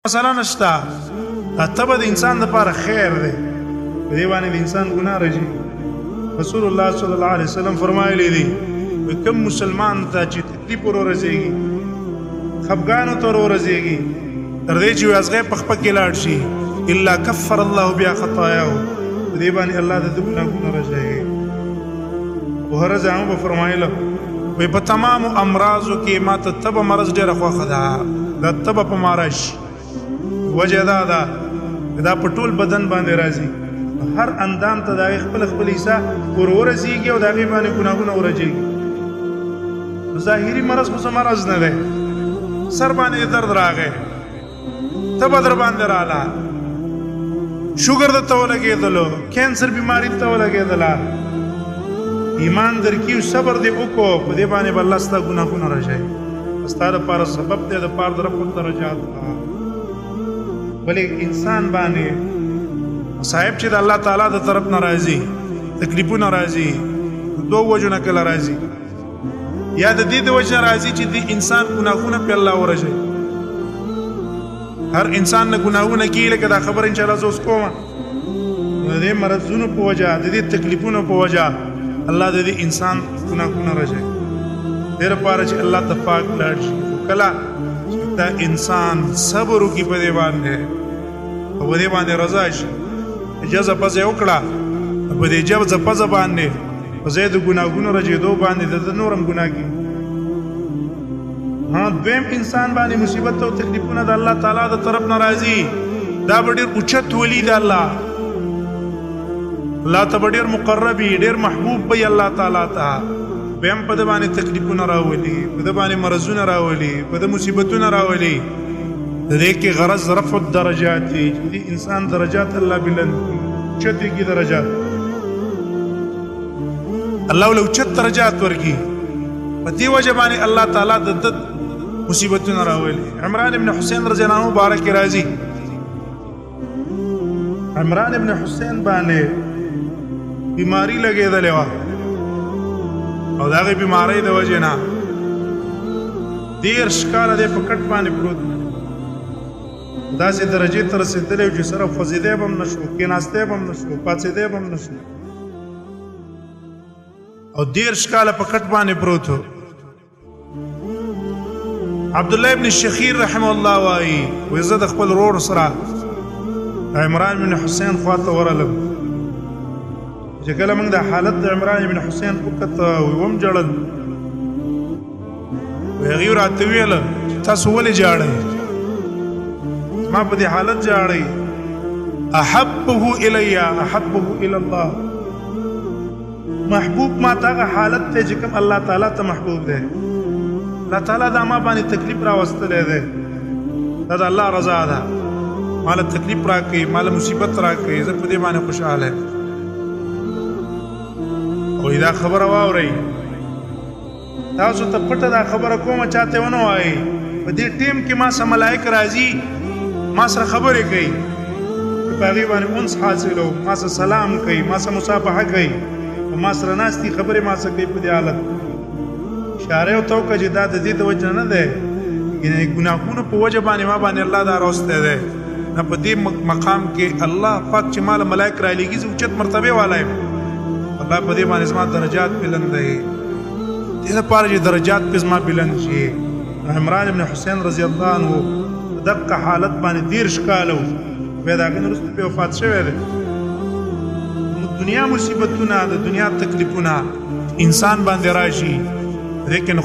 مثلا نشتا تبه د انسان لپاره خیر دی په دې باندې د انسان ګناه راځي. رسول الله صلی الله علیه وسلم فرمایلی دی کوم مسلمان ته چې تکلیف ورسېږي خفګانو ته ورسېږي تر دې چې وازغه په خپل کې لاړ شي الا کفر الله بیا خطاياه په دې باندې الله د ګناهونو راځي. وهرزه هم فرمایله په تمام امراضو کې ما ته تبه مرض ډېره خوښه ده دا تبه په مارش وجه دا په ټول بدن باندې راځي هر اندام ته دا خپل حصہ ورسیږي او دا باندې ګناهونه ورځيږي. ظاهري مرض خو مرض نه ده سر باندې درد راغی تبه در باندې رااله شوګر د تو لګېدلو کینسر بیماری ته ولګېدله ایمان درکې صبر دې وکړو په دې باندې الله ستاسو ګناهونه راځي ستاره لپاره سبب دې د پاره در په درجات بلې انسان باندې صاحب چې د الله تعالی د طرف ناراضي تکلیفونه راځي دوه وجونه کله راځي یا د دې د وجه راځي چې د انسان ګناهونه په الله ورځي. هر انسان نه ګناهونه کوي لکه دا خبر ان شاء الله زوس کوم د دې مرزونو په وجه د دې تکلیفونو په وجه الله د دې انسان ګناهونه راځي ډېر پاره چې الله تفاق لاړ شي کله دا انسان صبر وکي په دې باندې او دې باندې رضا شي اجازه پځه وکړه په دې اجازه پځه باندې په زید ګناهونو راځي باندې د نورم ګناه کی ها دویم انسان باندې مصیبت او تکلیفونه د الله تعالی د طرف ناراضي دا ډېر اوچت ولید الله ته ډېر مقربي ډېر محبوب وي الله تعالی ته بهم په د باندې تکلیفونه راولي په د باندې مرزونه راولي په د مصیبتونه راولي د دې کې غرض رفع الدرجات دی چې انسان درجات الله بلند چته کی درجات الله له چت درجات ورکی په دې وجه باندې الله تعالی د مصیبتونه راولي. عمران ابن حسین رضی الله عنه مبارک راضي عمران ابن حسین باندې بیماری لګېدلې و او داغه بیماری د وجه نه ډېر شکاله د پکټ باندې پروت داسې درجه تر رسیدلې چې سره فزیده بم نشو کیناسته بم نشو پاتېده بم نشو او ډېر شکاله پکټ باندې پروت عبد الله ابن شخير رحمه الله وايي وزد خپل رور سره عمران بن حسین خواته ورلم چې کله موږ د حالت د عمران بن حسین وکړه ووم جړل وغير اتویل تاسو ولې جاړئ ما په دې حالت جاړئ احبه الي الله محبوب ما تاغه حالت ته چې کوم الله تعالی ته محبوب ده الله تعالی دا ما باندې تکلیف راوستلې ده دا د الله رضا ده مال تکلیف راکې مال مصیبت راکې زه په دې باندې خوشاله او دا خبره واوري تاسو ته پټه دا خبره کومه چاته ونه وای په دې ټیم کې ما سره ملائک راځي ما سره خبرې کوي په هغه باندې اونس حاصلو ما سره سلام کوي ما سره مصافحه کوي ما سره ناستي خبرې ما سره کوي په دې حالت اشاره او توګه چې دا د دې د وجه نه ده یعنی ګناهونو په وجه باندې ما باندې الله دا راوسته ده نه په دې مقام کې الله پاک چې مال ملائک را لېږي چې اوچت مرتبه والا الله په دې باندې زما درجات بلند دي دې لپاره چې درجات په زما بلند شي. عمران ابن حسین رضی الله عنه دغه حالت باندې دیر شکالو به دا غن رسول په وفات شوی دی. دنیا مصیبتونه د دنیا تکلیفونه انسان باندې راشي لیکن